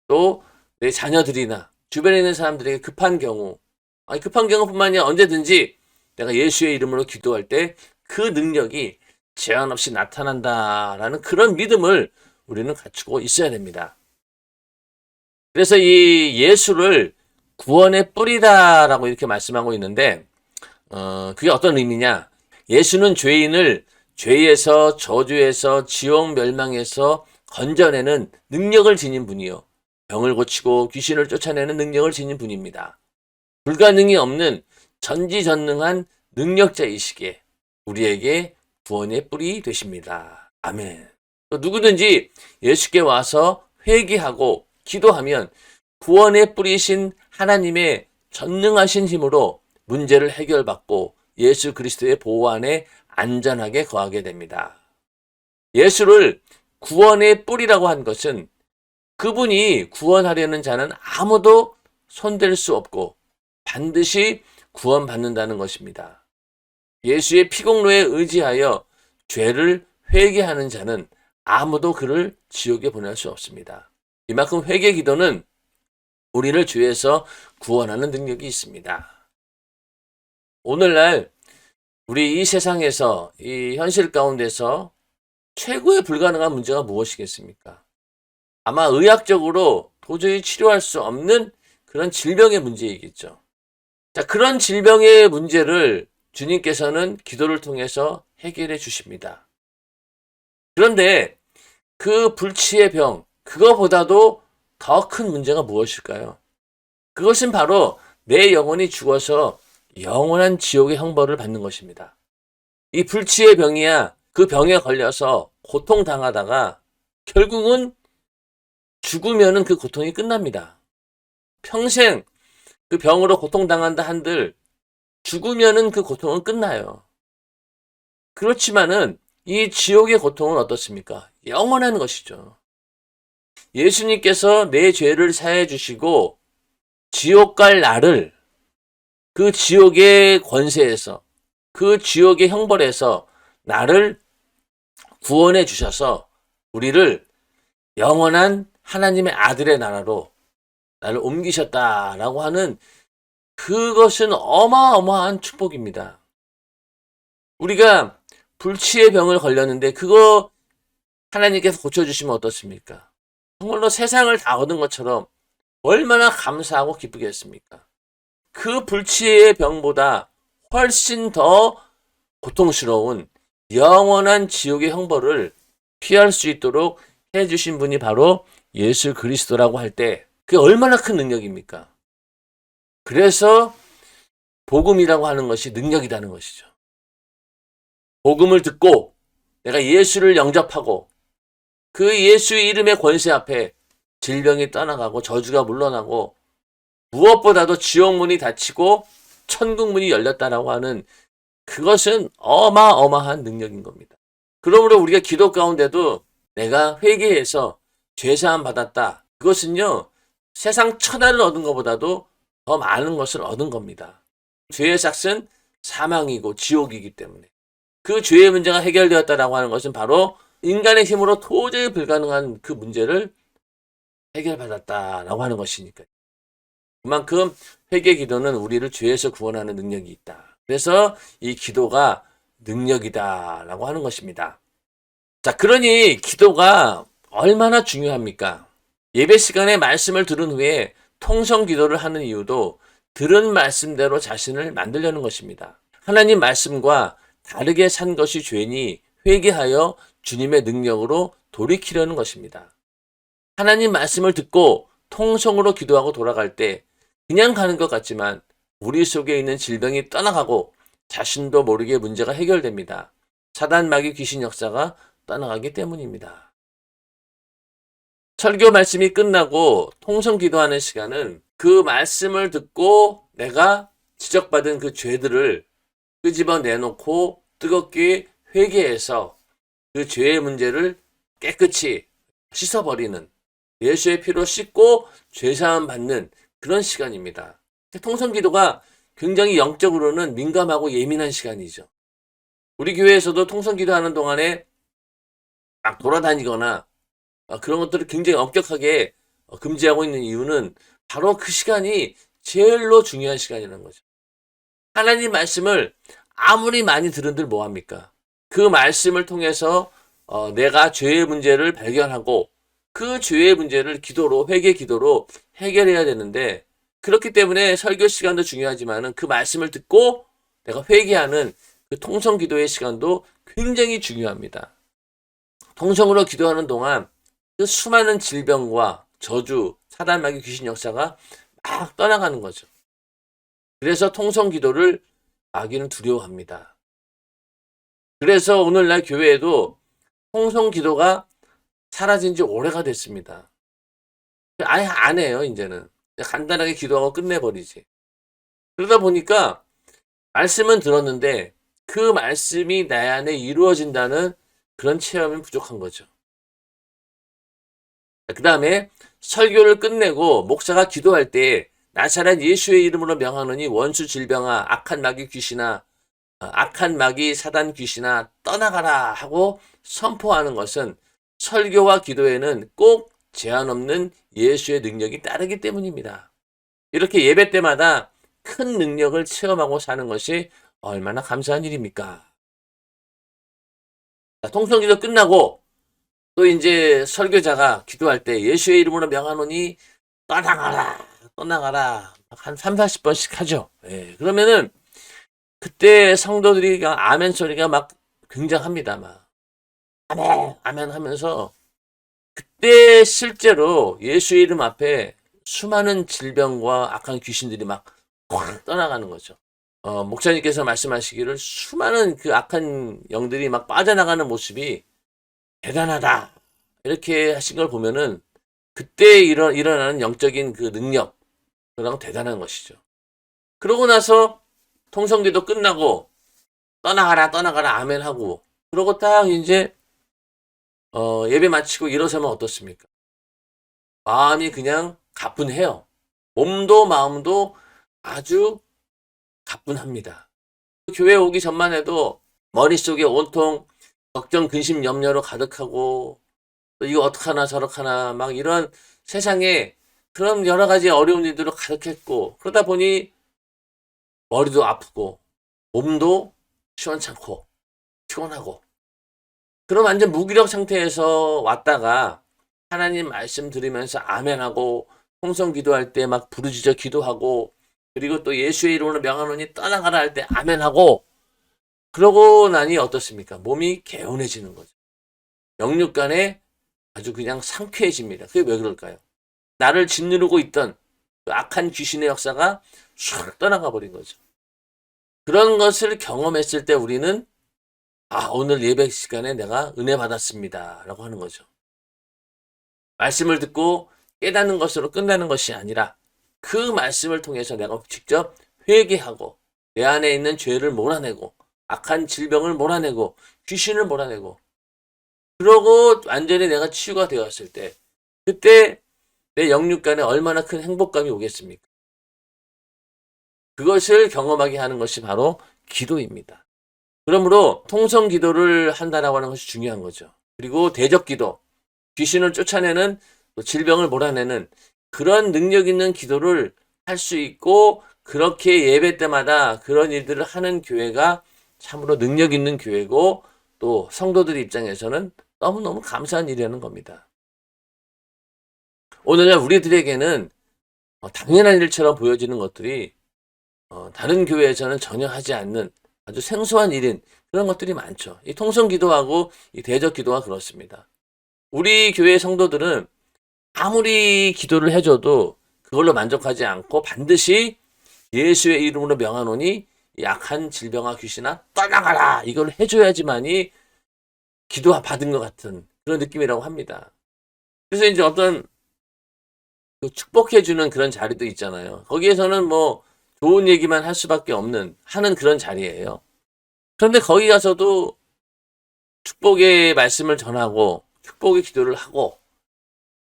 또 내 자녀들이나 주변에 있는 사람들에게 급한 경우뿐만 아니라 언제든지 내가 예수의 이름으로 기도할 때 그 능력이 제한 없이 나타난다라는 그런 믿음을 우리는 갖추고 있어야 됩니다. 그래서 이 예수를 구원의 뿌리다라고 이렇게 말씀하고 있는데 그게 어떤 의미냐? 예수는 죄인을 죄에서 저주에서 지옥 멸망에서 건져내는 능력을 지닌 분이요. 병을 고치고 귀신을 쫓아내는 능력을 지닌 분입니다. 불가능이 없는 전지전능한 능력자이시기에 우리에게 구원의 뿔이 되십니다. 아멘. 또 누구든지 예수께 와서 회개하고 기도하면 구원의 뿌리신 하나님의 전능하신 힘으로 문제를 해결받고 예수 그리스도의 보호 안에 안전하게 거하게 됩니다. 예수를 구원의 뿌리라고 한 것은 그분이 구원하려는 자는 아무도 손댈 수 없고 반드시 구원받는다는 것입니다. 예수의 피공로에 의지하여 죄를 회개하는 자는 아무도 그를 지옥에 보낼 수 없습니다. 이만큼 회개 기도는 우리를 죄에서 구원하는 능력이 있습니다. 오늘날 우리 이 세상에서 이 현실 가운데서 최고의 불가능한 문제가 무엇이겠습니까? 아마 의학적으로 도저히 치료할 수 없는 그런 질병의 문제이겠죠. 자, 그런 질병의 문제를 주님께서는 기도를 통해서 해결해 주십니다. 그런데 그 불치의 병, 그거보다도 더 큰 문제가 무엇일까요? 그것은 바로 내 영혼이 죽어서 영원한 지옥의 형벌을 받는 것입니다. 이 불치의 병이야 그 병에 걸려서 고통당하다가 결국은 죽으면은 그 고통이 끝납니다. 평생 그 병으로 고통당한다 한들 죽으면은 그 고통은 끝나요. 그렇지만은 이 지옥의 고통은 어떻습니까? 영원한 것이죠. 예수님께서 내 죄를 사해 주시고 지옥 갈 나를 그 지옥의 권세에서, 그 지옥의 형벌에서 나를 구원해 주셔서 우리를 영원한 하나님의 아들의 나라로 나를 옮기셨다라고 하는, 그것은 어마어마한 축복입니다. 우리가 불치의 병을 걸렸는데 그거 하나님께서 고쳐주시면 어떻습니까? 정말로 세상을 다 얻은 것처럼 얼마나 감사하고 기쁘겠습니까? 그 불치의 병보다 훨씬 더 고통스러운 영원한 지옥의 형벌을 피할 수 있도록 해주신 분이 바로 예수 그리스도라고 할 때 그게 얼마나 큰 능력입니까? 그래서 복음이라고 하는 것이 능력이라는 것이죠. 복음을 듣고 내가 예수를 영접하고 그 예수의 이름의 권세 앞에 질병이 떠나가고 저주가 물러나고 무엇보다도 지옥문이 닫히고 천국문이 열렸다라고 하는, 그것은 어마어마한 능력인 겁니다. 그러므로 우리가 기도 가운데도 내가 회개해서 죄사함 받았다, 그것은요 세상 천하를 얻은 것보다도 더 많은 것을 얻은 겁니다. 죄의 삭은 사망이고 지옥이기 때문에 그 죄의 문제가 해결되었다라고 하는 것은 바로 인간의 힘으로 도저히 불가능한 그 문제를 해결받았다라고 하는 것이니까요. 그만큼 회개 기도는 우리를 죄에서 구원하는 능력이 있다. 그래서 이 기도가 능력이다라고 하는 것입니다. 자, 그러니 기도가 얼마나 중요합니까? 예배 시간에 말씀을 들은 후에 통성 기도를 하는 이유도 들은 말씀대로 자신을 만들려는 것입니다. 하나님 말씀과 다르게 산 것이 죄니 회개하여 주님의 능력으로 돌이키려는 것입니다. 하나님 말씀을 듣고 통성으로 기도하고 돌아갈 때 그냥 가는 것 같지만 우리 속에 있는 질병이 떠나가고 자신도 모르게 문제가 해결됩니다. 사단, 마귀, 귀신 역사가 떠나가기 때문입니다. 설교 말씀이 끝나고 통성 기도하는 시간은 그 말씀을 듣고 내가 지적받은 그 죄들을 끄집어 내놓고 뜨겁게 회개해서 그 죄의 문제를 깨끗이 씻어버리는, 예수의 피로 씻고 죄사함 받는 그런 시간입니다. 통성 기도가 굉장히 영적으로는 민감하고 예민한 시간이죠. 우리 교회에서도 통성 기도하는 동안에 막 돌아다니거나 그런 것들을 굉장히 엄격하게 금지하고 있는 이유는 바로 그 시간이 제일로 중요한 시간이라는 거죠. 하나님 말씀을 아무리 많이 들은들 뭐합니까? 그 말씀을 통해서 내가 죄의 문제를 발견하고 그 죄의 문제를 기도로, 회개 기도로 해결해야 되는데, 그렇기 때문에 설교 시간도 중요하지만 그 말씀을 듣고 내가 회개하는 그 통성 기도의 시간도 굉장히 중요합니다. 통성으로 기도하는 동안 그 수많은 질병과 저주, 사단, 마귀, 귀신 역사가 막 떠나가는 거죠. 그래서 통성 기도를 마귀는 두려워합니다. 그래서 오늘날 교회에도 통성 기도가 사라진 지 오래가 됐습니다. 아예 안 해요, 이제는. 간단하게 기도하고 끝내버리지. 그러다 보니까 말씀은 들었는데 그 말씀이 내 안에 이루어진다는 그런 체험이 부족한 거죠. 그 다음에 설교를 끝내고 목사가 기도할 때 나사렛 예수의 이름으로 명하노니 원수 질병아, 악한 마귀 귀신아, 악한 마귀 사단 귀신아 떠나가라 하고 선포하는 것은 설교와 기도에는 꼭 제한 없는 예수의 능력이 따르기 때문입니다. 이렇게 예배 때마다 큰 능력을 체험하고 사는 것이 얼마나 감사한 일입니까? 통성기도 끝나고 또 이제 설교자가 기도할 때 예수의 이름으로 명하노니 떠나가라, 떠나가라 한 3, 40번씩 하죠. 예, 그러면은 그때 성도들이 아멘 소리가 막 굉장합니다. 막 아멘, 아멘 하면서 그때 실제로 예수의 이름 앞에 수많은 질병과 악한 귀신들이 막 확 떠나가는 거죠. 목사님께서 말씀하시기를 수많은 그 악한 영들이 막 빠져나가는 모습이 대단하다, 이렇게 하신 걸 보면은 그때 일어나는 영적인 그 능력, 그런 대단한 것이죠. 그러고 나서 통성기도 끝나고 떠나가라, 떠나가라, 아멘 하고, 그러고 딱 이제 예배 마치고 일어서면 어떻습니까? 마음이 그냥 가뿐해요. 몸도 마음도 아주 가뿐합니다. 교회 오기 전만 해도 머릿속에 온통 걱정, 근심, 염려로 가득하고 또 이거 어떡하나 저떡하나 막 이런 세상에 그런 여러 가지 어려운 일들로 가득했고 그러다 보니 머리도 아프고 몸도 시원찮고 피곤하고 그런 완전 무기력 상태에서 왔다가 하나님 말씀 들으면서 아멘하고 통성 기도할 때 막 부르짖어 기도하고 그리고 또 예수의 이름으로 명하노니 떠나가라 할 때 아멘하고 그러고 나니 어떻습니까? 몸이 개운해지는 거죠. 영육간에 아주 그냥 상쾌해집니다. 그게 왜 그럴까요? 나를 짓누르고 있던 그 악한 귀신의 역사가 슉 떠나가 버린 거죠. 그런 것을 경험했을 때 우리는 오늘 예배 시간에 내가 은혜 받았습니다. 라고 하는 거죠. 말씀을 듣고 깨닫는 것으로 끝나는 것이 아니라 그 말씀을 통해서 내가 직접 회개하고 내 안에 있는 죄를 몰아내고 악한 질병을 몰아내고 귀신을 몰아내고 그러고 완전히 내가 치유가 되었을 때 그때 내 영육간에 얼마나 큰 행복감이 오겠습니까? 그것을 경험하게 하는 것이 바로 기도입니다. 그러므로 통성 기도를 한다라고 하는 것이 중요한 거죠. 그리고 대적 기도, 귀신을 쫓아내는 질병을 몰아내는 그런 능력 있는 기도를 할 수 있고 그렇게 예배 때마다 그런 일들을 하는 교회가 참으로 능력 있는 교회고 또 성도들 입장에서는 너무너무 감사한 일이라는 겁니다. 오늘날 우리들에게는 당연한 일처럼 보여지는 것들이 다른 교회에서는 전혀 하지 않는 아주 생소한 일인 그런 것들이 많죠. 이 통성 기도하고 이 대적 기도가 그렇습니다. 우리 교회 성도들은 아무리 기도를 해줘도 그걸로 만족하지 않고 반드시 예수의 이름으로 명하노니 약한 질병아 귀신아 떠나가라 이걸 해줘야지만이 기도 받은 것 같은 그런 느낌이라고 합니다. 그래서 이제 어떤 축복해주는 그런 자리도 있잖아요. 거기에서는 뭐 좋은 얘기만 할 수밖에 없는 하는 그런 자리예요. 그런데 거기 가서도 축복의 말씀을 전하고 축복의 기도를 하고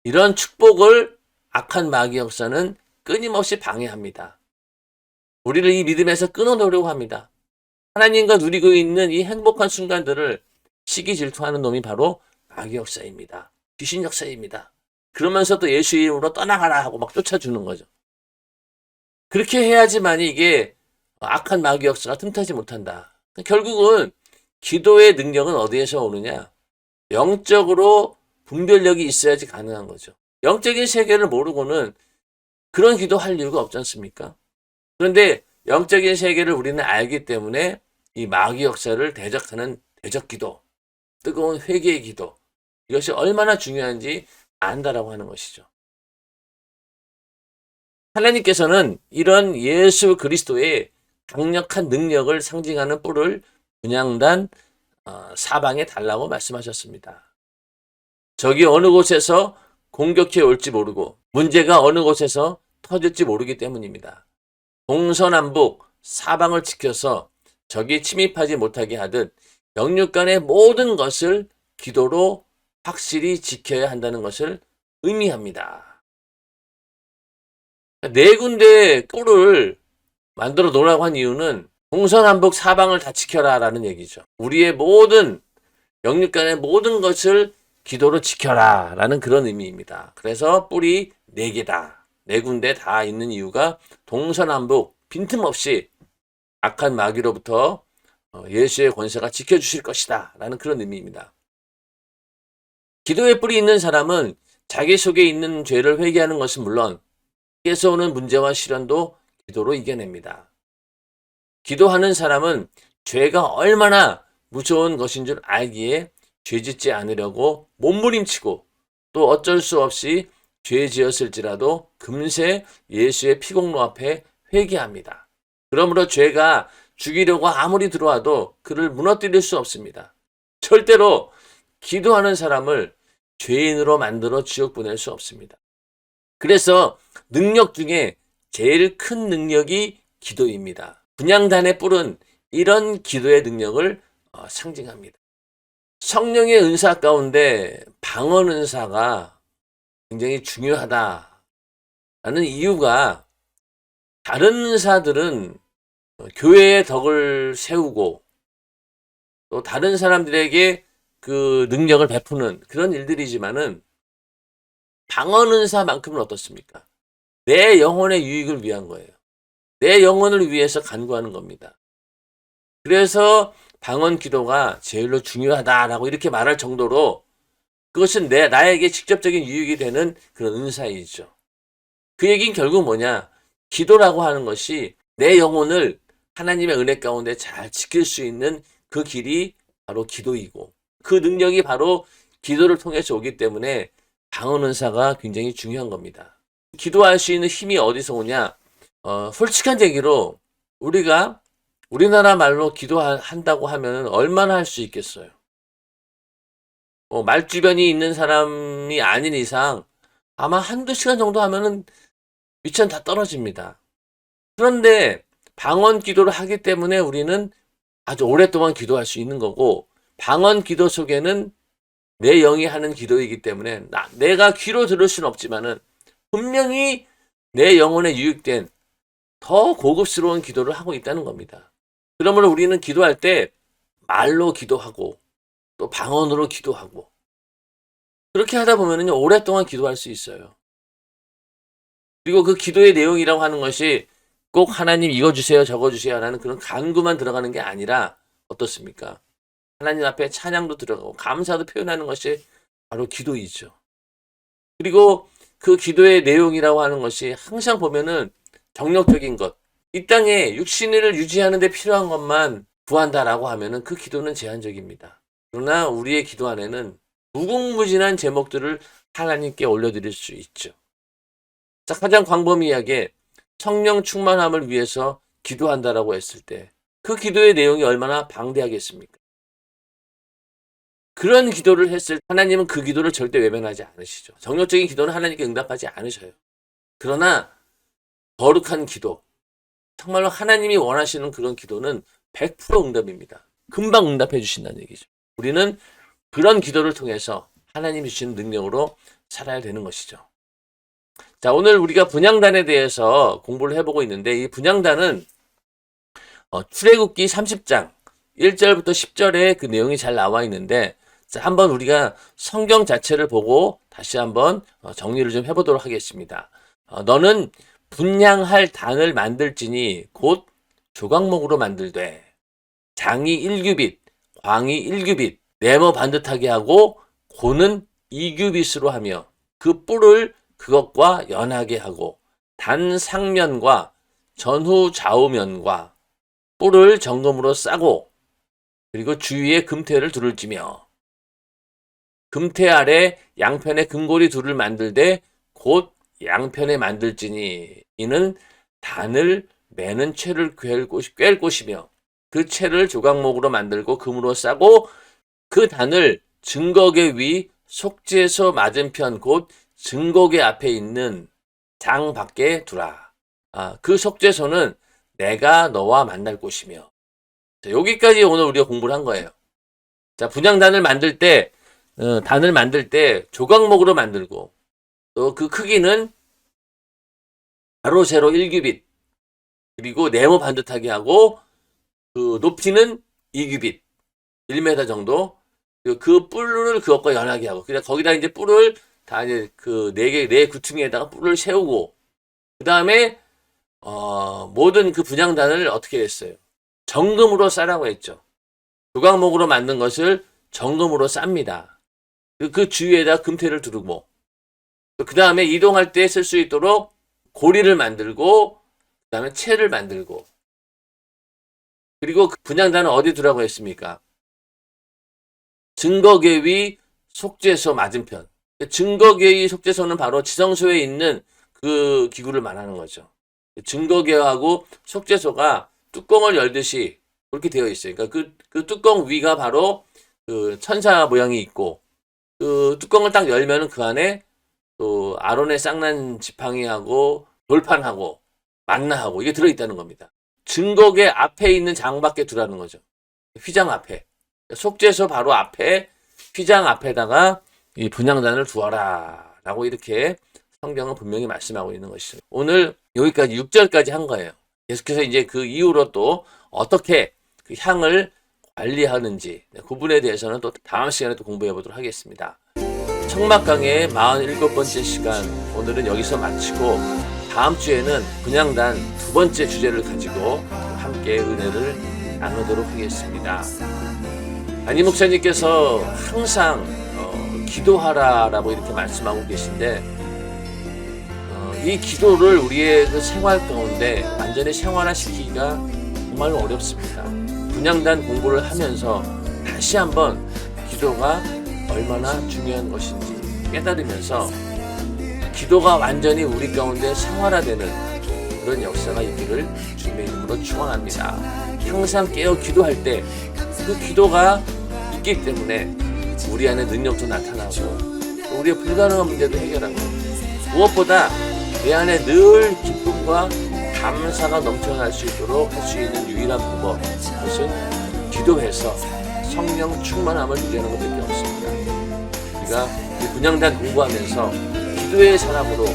이런 축복을 악한 마귀 역사는 끊임없이 방해합니다. 우리를 이 믿음에서 끊어놓으려고 합니다. 하나님과 누리고 있는 이 행복한 순간들을 시기 질투하는 놈이 바로 마귀 역사입니다. 귀신 역사입니다. 그러면서 또 예수 이름으로 떠나가라 하고 막 쫓아주는 거죠. 그렇게 해야지만이 이게 악한 마귀 역사가 틈타지 못한다. 결국은 기도의 능력은 어디에서 오느냐? 영적으로 분별력이 있어야지 가능한 거죠. 영적인 세계를 모르고는 그런 기도할 이유가 없지 않습니까? 그런데 영적인 세계를 우리는 알기 때문에 이 마귀 역사를 대적하는 대적 기도, 뜨거운 회개의 기도, 이것이 얼마나 중요한지 안다라고 하는 것이죠. 하나님께서는 이런 예수 그리스도의 강력한 능력을 상징하는 뿔을 분향단 사방에 달라고 말씀하셨습니다. 적이 어느 곳에서 공격해 올지 모르고 문제가 어느 곳에서 터질지 모르기 때문입니다. 동서남북 사방을 지켜서 적이 침입하지 못하게 하듯 영육간의 모든 것을 기도로 확실히 지켜야 한다는 것을 의미합니다. 네 군데 뿔을 만들어 놓으라고 한 이유는 동서남북 사방을 다 지켜라 라는 얘기죠. 우리의 모든 영육간의 모든 것을 기도로 지켜라 라는 그런 의미입니다. 그래서 뿔이 네 개다. 네 군데 다 있는 이유가 동서남북 빈틈없이 악한 마귀로부터 예수의 권세가 지켜주실 것이다 라는 그런 의미입니다. 기도의 뿔이 있는 사람은 자기 속에 있는 죄를 회개하는 것은 물론 밖에서 오는 문제와 시련도 기도로 이겨냅니다. 기도하는 사람은 죄가 얼마나 무서운 것인 줄 알기에 죄짓지 않으려고 몸부림치고 또 어쩔 수 없이 죄 지었을지라도 금세 예수의 피공로 앞에 회개합니다. 그러므로 죄가 죽이려고 아무리 들어와도 그를 무너뜨릴 수 없습니다. 절대로 기도하는 사람을 죄인으로 만들어 지옥 보낼 수 없습니다. 그래서 능력 중에 제일 큰 능력이 기도입니다. 분향단의 뿔은 이런 기도의 능력을 상징합니다. 성령의 은사 가운데 방언 은사가 굉장히 중요하다. 라는 이유가 다른 은사들은 교회의 덕을 세우고 또 다른 사람들에게 그 능력을 베푸는 그런 일들이지만은 방언 은사만큼은 어떻습니까? 내 영혼의 유익을 위한 거예요. 내 영혼을 위해서 간구하는 겁니다. 그래서 방언 기도가 제일로 중요하다라고 이렇게 말할 정도로 그것은 나에게 직접적인 유익이 되는 그런 은사이죠. 그 얘기는 결국 뭐냐? 기도라고 하는 것이 내 영혼을 하나님의 은혜 가운데 잘 지킬 수 있는 그 길이 바로 기도이고 그 능력이 바로 기도를 통해서 오기 때문에 방언 은사가 굉장히 중요한 겁니다. 기도할 수 있는 힘이 어디서 오냐? 솔직한 얘기로 우리가 우리나라 말로 기도한다고 하면 얼마나 할 수 있겠어요? 말주변이 있는 사람이 아닌 이상 아마 한두 시간 정도 하면은 미천 다 떨어집니다. 그런데 방언 기도를 하기 때문에 우리는 아주 오랫동안 기도할 수 있는 거고 방언 기도 속에는 내 영이 하는 기도이기 때문에 내가 귀로 들을 수는 없지만은 분명히 내 영혼에 유익된 더 고급스러운 기도를 하고 있다는 겁니다. 그러므로 우리는 기도할 때 말로 기도하고 또 방언으로 기도하고 그렇게 하다 보면은 오랫동안 기도할 수 있어요. 그리고 그 기도의 내용이라고 하는 것이 꼭 하나님 이거 주세요 저거 주세요 라는 그런 간구만 들어가는 게 아니라 어떻습니까? 하나님 앞에 찬양도 들어가고 감사도 표현하는 것이 바로 기도이죠. 그리고 그 기도의 내용이라고 하는 것이 항상 보면은 정력적인 것, 이 땅에 육신을 유지하는 데 필요한 것만 구한다라고 하면은 그 기도는 제한적입니다. 그러나 우리의 기도 안에는 무궁무진한 제목들을 하나님께 올려드릴 수 있죠. 자, 가장 광범위하게 성령 충만함을 위해서 기도한다라고 했을 때 그 기도의 내용이 얼마나 방대하겠습니까? 그런 기도를 했을 때 하나님은 그 기도를 절대 외면하지 않으시죠. 정력적인 기도는 하나님께 응답하지 않으셔요. 그러나 거룩한 기도, 정말로 하나님이 원하시는 그런 기도는 100% 응답입니다. 금방 응답해 주신다는 얘기죠. 우리는 그런 기도를 통해서 하나님이 주시는 능력으로 살아야 되는 것이죠. 자, 오늘 우리가 분향단에 대해서 공부를 해보고 있는데 이 분향단은 출애굽기 30장 1절부터 10절에 그 내용이 잘 나와 있는데 자, 한번 우리가 성경 자체를 보고 다시 한번 정리를 좀 해보도록 하겠습니다. 너는 분향할 단을 만들지니 곧 조각목으로 만들되 장이 1규빗, 광이 1규빗, 네모 반듯하게 하고 고는 2규빗으로 하며 그 뿔을 그것과 연하게 하고 단 상면과 전후 좌우면과 뿔을 정금으로 싸고 그리고 주위에 금태를 두를지며 금태 아래 양편에 금고리 둘을 만들되 곧 양편에 만들지니 이는 단을 매는 채를 꿰을 곳이며 그 채를 조각목으로 만들고 금으로 싸고 그 단을 증거계 위 속죄소 맞은편 곧 증거계 앞에 있는 장 밖에 두라. 그 속죄소는 내가 너와 만날 곳이며. 자, 여기까지 오늘 우리가 공부를 한 거예요. 자, 분향단을 만들 때 단을 만들 때 조각목으로 만들고 또 그 크기는 가로 세로 1규빗 그리고 네모 반듯하게 하고 그 높이는 2규빗 1m 정도 그 뿔을 그것과 연하게 하고 그냥 거기다 이제 뿔을 다 이제 그 네 구퉁이에다가 뿔을 세우고 그 다음에 모든 그 분향단을 어떻게 했어요? 정금으로 싸라고 했죠. 조각목으로 만든 것을 정금으로 쌉니다. 그 주위에다 금태를 두르고 그 다음에 이동할 때 쓸 수 있도록 고리를 만들고 그 다음에 채를 만들고 그리고 그 분향단은 어디 두라고 했습니까? 증거계 위 속죄소 맞은편. 증거계 위 속죄소는 바로 지성소에 있는 그 기구를 말하는 거죠. 증거계하고 속죄소가 뚜껑을 열듯이 그렇게 되어 있어요. 그러니까 그 뚜껑 위가 바로 그 천사 모양이 있고 그 뚜껑을 딱 열면은 그 안에 또 아론의 쌍난 지팡이하고 돌판하고 만나하고 이게 들어있다는 겁니다. 증거계 앞에 있는 장 밖에 두라는 거죠. 휘장 앞에. 속죄소 바로 앞에 휘장 앞에다가 이 분향단을 두어라 라고 이렇게 성경은 분명히 말씀하고 있는 것이죠. 오늘 여기까지 6절까지 한 거예요. 계속해서 이제 그 이후로 또 어떻게 그 향을 관리하는지 그 부분에 대해서는 또 다음 시간에 또 공부해 보도록 하겠습니다. 청막강의 47번째 시간, 오늘은 여기서 마치고 다음 주에는 그냥 단 두 번째 주제를 가지고 함께 은혜를 나누도록 하겠습니다. 안희 목사님께서 항상 기도하라라고 이렇게 말씀하고 계신데 이 기도를 우리의 그 생활 가운데 완전히 생활화시키기가 정말 어렵습니다. 분향단 공부를 하면서 다시 한번 기도가 얼마나 중요한 것인지 깨달으면서 기도가 완전히 우리 가운데 생활화되는 그런 역사가 있기를 주님의 이름으로 축원합니다. 항상 깨어 기도할 때 그 기도가 있기 때문에 우리 안에 능력도 나타나고 우리의 불가능한 문제도 해결하고 무엇보다 내 안에 늘 기쁨과 감사가 넘쳐날 수 있도록 할 수 있는 유일한 방법, 그것은 기도해서 성령 충만함을 유지하는 것밖에 없습니다. 우리가 이 분향단 공부하면서 기도의 사람으로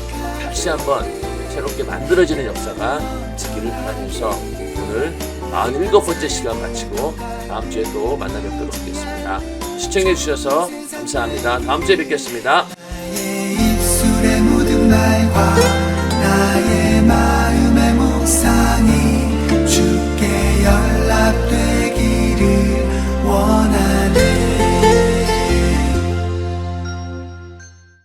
다시 한번 새롭게 만들어지는 역사가 있기를 바라면서 오늘 47번째 시간 마치고 다음 주에 또 만나 뵙도록 하겠습니다. 시청해 주셔서 감사합니다. 다음 주에 뵙겠습니다. 입술에 묻은 말과